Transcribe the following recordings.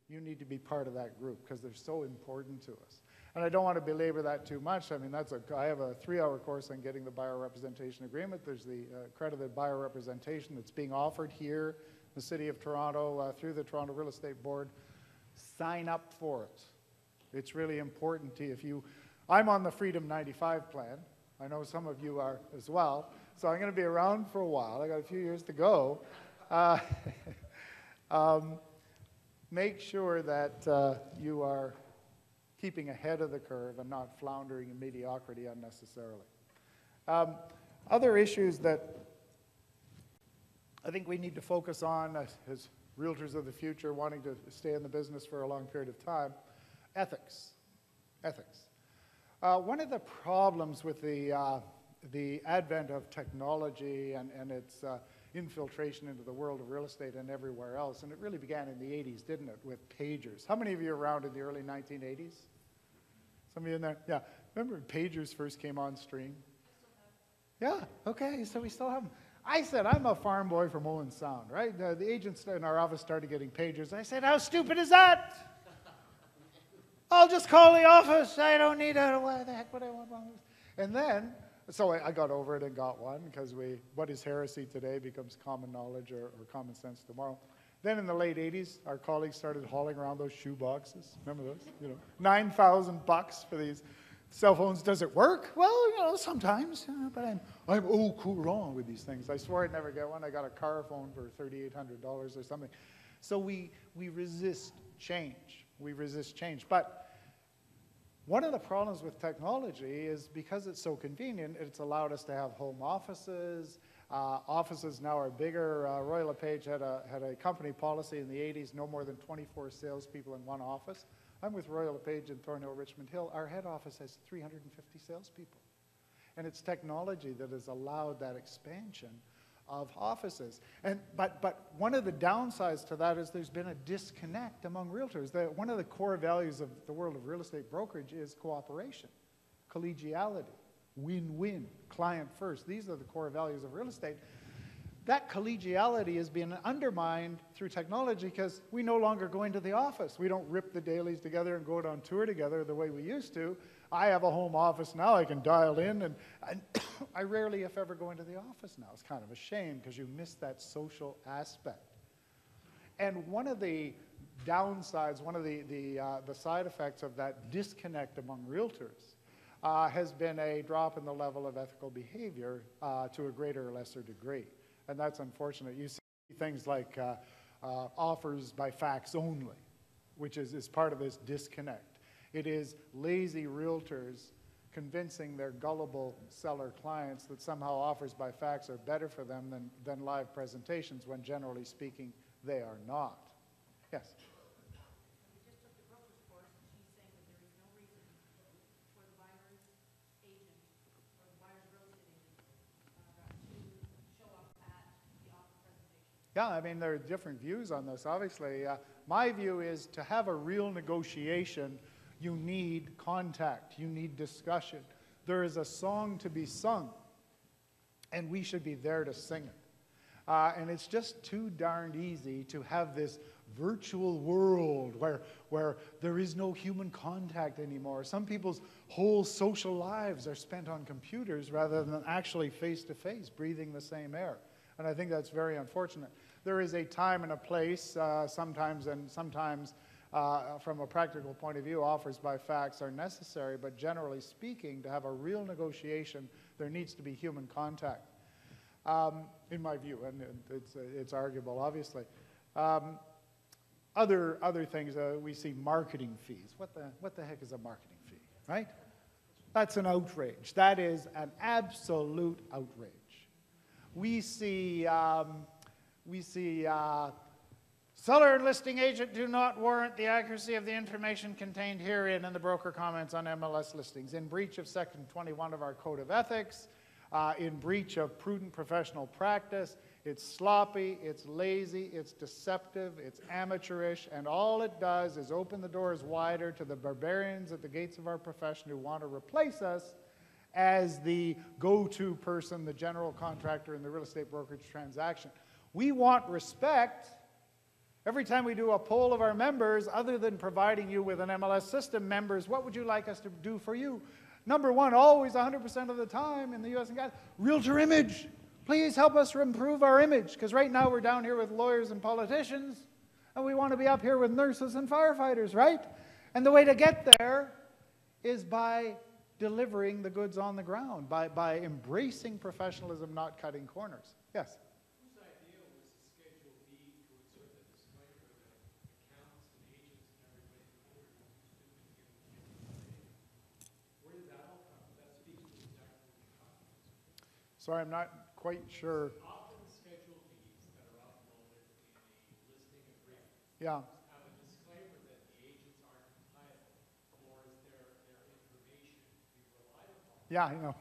You need to be part of that group because they're so important to us. And I don't want to belabor that too much. I mean, I have a 3-hour course on getting the buyer representation agreement. There's the accredited buyer representation that's being offered here in the City of Toronto through the Toronto Real Estate Board. Sign up for it. It's really important to you. I'm on the Freedom 95 plan. I know some of you are as well. So I'm going to be around for a while. I got a few years to go. Make sure that you are keeping ahead of the curve and not floundering in mediocrity unnecessarily. Other issues that I think we need to focus on as realtors of the future wanting to stay in the business for a long period of time, ethics. Ethics. One of the problems with the advent of technology and its infiltration into the world of real estate and everywhere else, and it really began in the 80s, didn't it, with pagers. How many of you were around in the early 1980s? Some of you in there? Yeah. Remember when pagers first came on stream? Yeah, okay, so we still have them. I said, I'm a farm boy from Owen Sound, right? The agents in our office started getting pagers. I said, how stupid is that? I'll just call the office. I don't need a, what the heck would I want wrong with? And then, so I got over it and got one because what is heresy today becomes common knowledge or common sense tomorrow. Then in the late 80s, our colleagues started hauling around those shoe boxes. Remember those? You know, $9,000 for these cell phones. Does it work? Well, you know, sometimes. But I'm cool wrong with these things. I swore I'd never get one. I got a car phone for $3,800 or something. So we resist change. We resist change. But one of the problems with technology is because it's so convenient, it's allowed us to have home offices. Offices now are bigger. Royal LePage had a company policy in the 80s, no more than 24 salespeople in one office. I'm with Royal LePage in Thornhill, Richmond Hill. Our head office has 350 salespeople. And it's technology that has allowed that expansion of offices. But one of the downsides to that is there's been a disconnect among realtors. One of the core values of the world of real estate brokerage is cooperation, collegiality, win-win, client first. These are the core values of real estate. That collegiality is being undermined through technology because we no longer go into the office. We don't rip the dailies together and go out on tour together the way we used to. I have a home office now. I can dial in, and I rarely, if ever, go into the office now. It's kind of a shame because you miss that social aspect. And one of the downsides, one of the side effects of that disconnect among realtors has been a drop in the level of ethical behavior to a greater or lesser degree. And that's unfortunate. You see things like offers by fax only, which is part of this disconnect. It is lazy realtors convincing their gullible seller clients that somehow offers by fax are better for them than live presentations, when generally speaking, they are not. Yes? We just took the broker's course, and she's saying that there is no reason for the buyer's agent or the buyer's real estate agent to show up at the offer presentation. Yeah, I mean, there are different views on this, obviously. My view is to have a real negotiation, you need contact, you need discussion. There is a song to be sung, and we should be there to sing it. And it's just too darned easy to have this virtual world where there is no human contact anymore. Some people's whole social lives are spent on computers rather than actually face-to-face, breathing the same air. And I think that's very unfortunate. There is a time and a place, sometimes from a practical point of view, offers by fax are necessary, but generally speaking, to have a real negotiation, there needs to be human contact, in my view, and it's arguable, obviously. Other things, we see marketing fees. What the heck is a marketing fee, right? That's an outrage. That is an absolute outrage. We see seller and listing agent do not warrant the accuracy of the information contained herein, and the broker comments on MLS listings. In breach of Section 21 of our Code of Ethics, in breach of prudent professional practice. It's sloppy, it's lazy, it's deceptive, it's amateurish, and all it does is open the doors wider to the barbarians at the gates of our profession who want to replace us as the go-to person, the general contractor in the real estate brokerage transaction. We want respect, Every time we do a poll of our members, other than providing you with an MLS system, members, what would you like us to do for you? Number one, always 100% of the time in the U.S. and Canada, realtor image. Please help us improve our image, because right now we're down here with lawyers and politicians, and we want to be up here with nurses and firefighters, right? And the way to get there is by delivering the goods on the ground, by embracing professionalism, not cutting corners. Yes? Whose idea was the Schedule B to insert the disclaimer that accountants and agents and everybody forward is where did that all come from? That speaks to exactly what you're talking about. Sorry, I'm not quite sure. Often Schedule Bs that are uploaded in a listing agreement Yeah. have a disclaimer that the agents aren't entitled, nor is their information to be relied upon. Yeah, I know.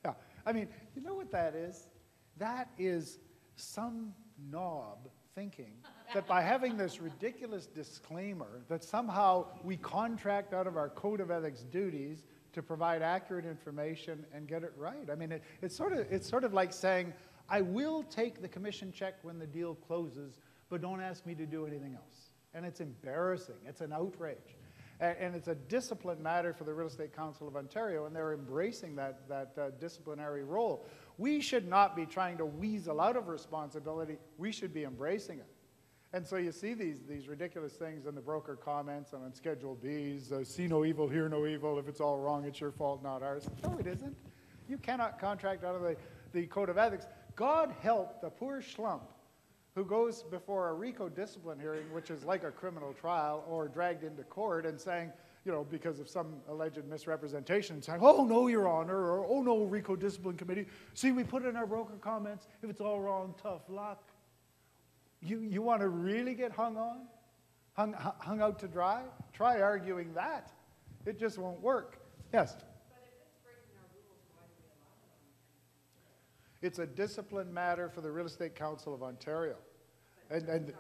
Yeah. I mean, you know what that is? That is some knob thinking that by having this ridiculous disclaimer that somehow we contract out of our code of ethics duties to provide accurate information and get it right. I mean, it's sort of like saying, I will take the commission check when the deal closes, but don't ask me to do anything else. And it's embarrassing. It's an outrage. And it's a discipline matter for the Real Estate Council of Ontario, and they're embracing that disciplinary role. We should not be trying to weasel out of responsibility. We should be embracing it. And so you see these ridiculous things in the broker comments and on Schedule Bs, see no evil, hear no evil. If it's all wrong, it's your fault, not ours. No, it isn't. You cannot contract out of the Code of Ethics. God help the poor schlump who goes before a RICO discipline hearing, which is like a criminal trial, or dragged into court and saying, you know, because of some alleged misrepresentation, saying, oh, no, Your Honor, or oh, no, RICO discipline committee. See, we put in our broker comments, if it's all wrong, tough luck. You want to really get hung out to dry? Try arguing that. It just won't work. Yes? But if it's breaking our rules, why do we allow it on? It's a discipline matter for the Real Estate Council of Ontario. And It's our site.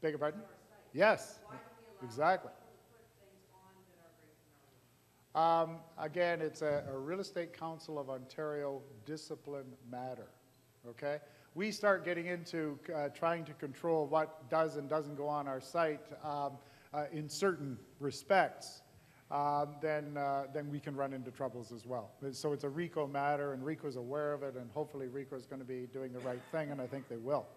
beg your pardon? It's our site. Yes, Why do we allow exactly. people to put things on that are breaking our rules? Again, it's a Real Estate Council of Ontario discipline matter, okay? We start getting into trying to control what does and doesn't go on our site in certain respects, then we can run into troubles as well. So it's a RICO matter, and RICO's aware of it, and hopefully RICO's going to be doing the right thing, and I think they will.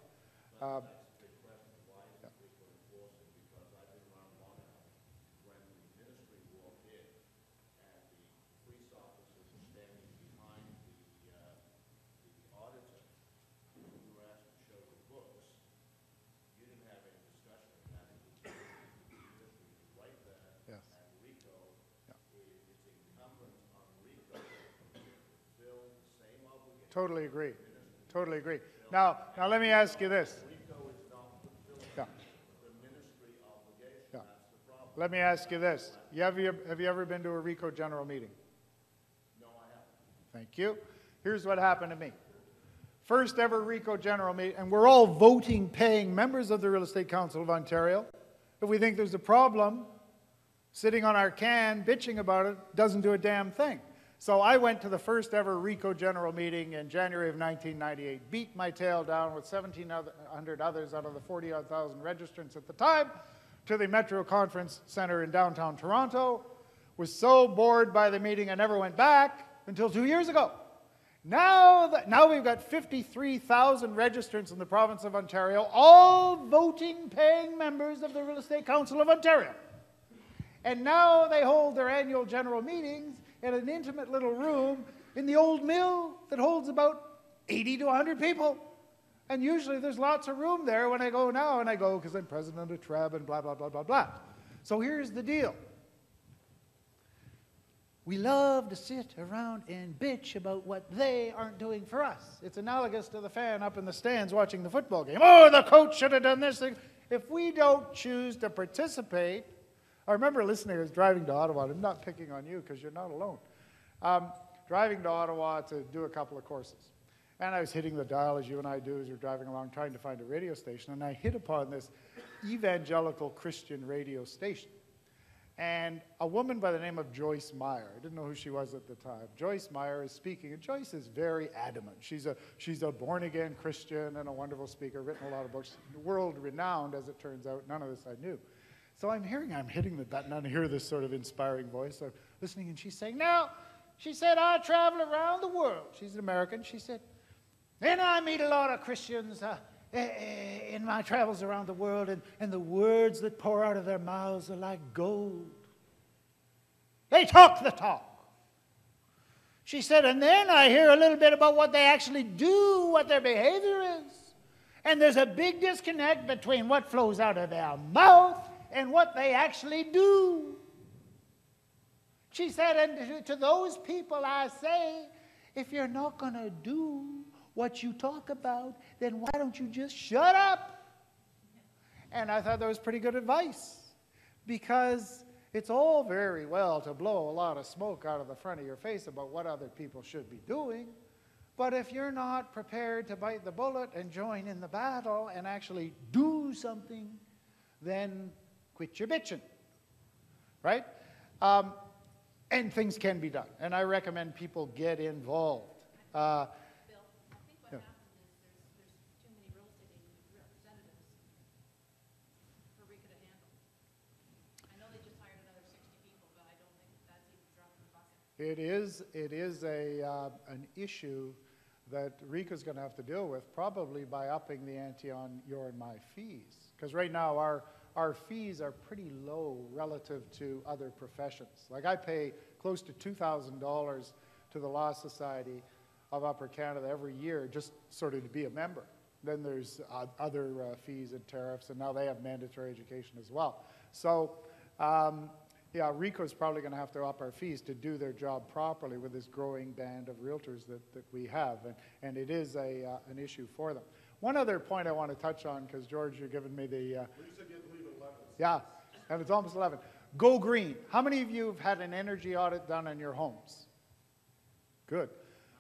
Totally agree. Totally agree. Now let me ask you this. Yeah. Yeah. Let me ask you this. Have you ever been to a RICO general meeting? No, I haven't. Thank you. Here's what happened to me. First ever RICO general meeting, and we're all voting, paying members of the Real Estate Council of Ontario. If we think there's a problem, sitting on our can, bitching about it, doesn't do a damn thing. So I went to the first ever RICO general meeting in January of 1998, beat my tail down with 1,700 others out of the 40-odd thousand registrants at the time to the Metro Conference Center in downtown Toronto, was so bored by the meeting I never went back until 2 years ago. Now we've got 53,000 registrants in the province of Ontario, all voting, paying members of the Real Estate Council of Ontario. And now they hold their annual general meetings in an intimate little room in the old mill that holds about 80 to 100 people. And usually there's lots of room there when I go now, and I go because I'm president of TREB and blah, blah, blah, blah, blah. So here's the deal. We love to sit around and bitch about what they aren't doing for us. It's analogous to the fan up in the stands watching the football game. Oh, the coach should have done this thing. If we don't choose to participate, I remember listening, I was driving to Ottawa. I'm not picking on you because you're not alone. Driving to Ottawa to do a couple of courses. And I was hitting the dial, as you and I do, as you're driving along, trying to find a radio station. And I hit upon this evangelical Christian radio station. And a woman by the name of Joyce Meyer, I didn't know who she was at the time. Joyce Meyer is speaking, and Joyce is very adamant. She's a born-again Christian and a wonderful speaker, written a lot of books, world-renowned, as it turns out. None of this I knew. So I'm hitting the button, and I hear this sort of inspiring voice. I'm listening, and she's saying, now, she said, I travel around the world. She's an American. She said, and I meet a lot of Christians in my travels around the world, and the words that pour out of their mouths are like gold. They talk the talk. She said, and then I hear a little bit about what they actually do, what their behavior is. And there's a big disconnect between what flows out of their mouth and what they actually do. She said, and to those people I say, if you're not going to do what you talk about, then why don't you just shut up? And I thought that was pretty good advice, because it's all very well to blow a lot of smoke out of the front of your face about what other people should be doing, but if you're not prepared to bite the bullet and join in the battle and actually do something, then quit your bitching, right? And things can be done, and I recommend people get involved. Bill, I think what happened is there's too many real estate agent representatives for RICA to handle. I know they just hired another 60 people, but I don't think that's even dropping the bucket. It is an issue that RICA is going to have to deal with, probably by upping the ante on your and my fees. Because right now our fees are pretty low relative to other professions. Like I pay close to $2,000 to the Law Society of Upper Canada every year just sort of to be a member. Then there's other fees and tariffs, and now they have mandatory education as well. So yeah, RICO is probably going to have to up our fees to do their job properly with this growing band of realtors that we have, and it is an issue for them. One other point I want to touch on, because George, you're giving me the... Well, you said you had to leave at 11. Yeah, and it's almost 11. Go green. How many of you have had an energy audit done on your homes? Good.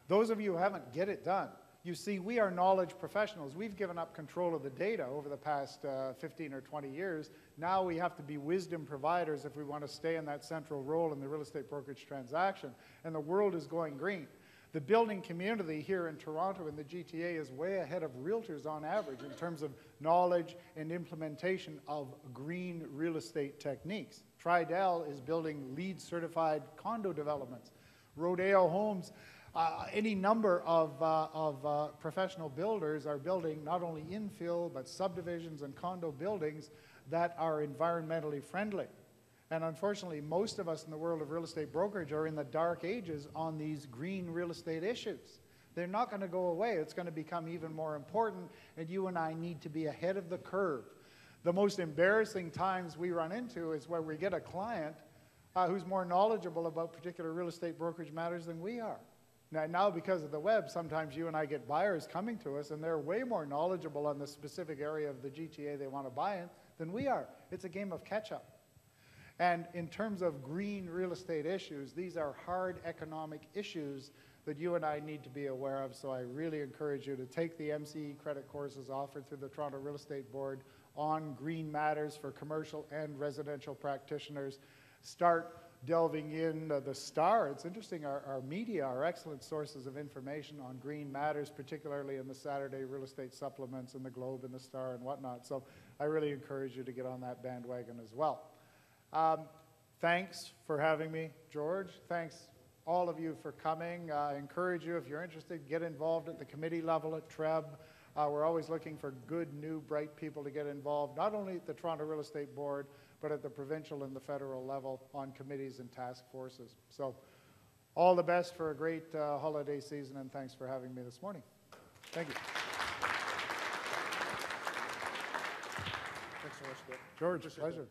Those of you who haven't, get it done. You see, we are knowledge professionals. We've given up control of the data over the past 15 or 20 years. Now we have to be wisdom providers if we want to stay in that central role in the real estate brokerage transaction. And the world is going green. The building community here in Toronto and the GTA is way ahead of realtors on average in terms of knowledge and implementation of green real estate techniques. Tridel is building LEED certified condo developments. Rodeo Homes, any number of professional builders are building not only infill but subdivisions and condo buildings that are environmentally friendly. And unfortunately, most of us in the world of real estate brokerage are in the dark ages on these green real estate issues. They're not going to go away. It's going to become even more important, and you and I need to be ahead of the curve. The most embarrassing times we run into is where we get a client who's more knowledgeable about particular real estate brokerage matters than we are. Now, because of the web, sometimes you and I get buyers coming to us, and they're way more knowledgeable on the specific area of the GTA they want to buy in than we are. It's a game of catch-up. And in terms of green real estate issues, these are hard economic issues that you and I need to be aware of. So I really encourage you to take the MCE credit courses offered through the Toronto Real Estate Board on green matters for commercial and residential practitioners. Start delving in the Star. It's interesting, our media are excellent sources of information on green matters, particularly in the Saturday real estate supplements and the Globe and the Star and whatnot. So I really encourage you to get on that bandwagon as well. Thanks for having me, George. Thanks all of you for coming. I encourage you, if you're interested, get involved at the committee level at TREB. We're always looking for good, new, bright people to get involved, not only at the Toronto Real Estate Board, but at the provincial and the federal level on committees and task forces. So all the best for a great holiday season, and thanks for having me this morning. Thank you. Thanks so much, Bill. George, pleasure.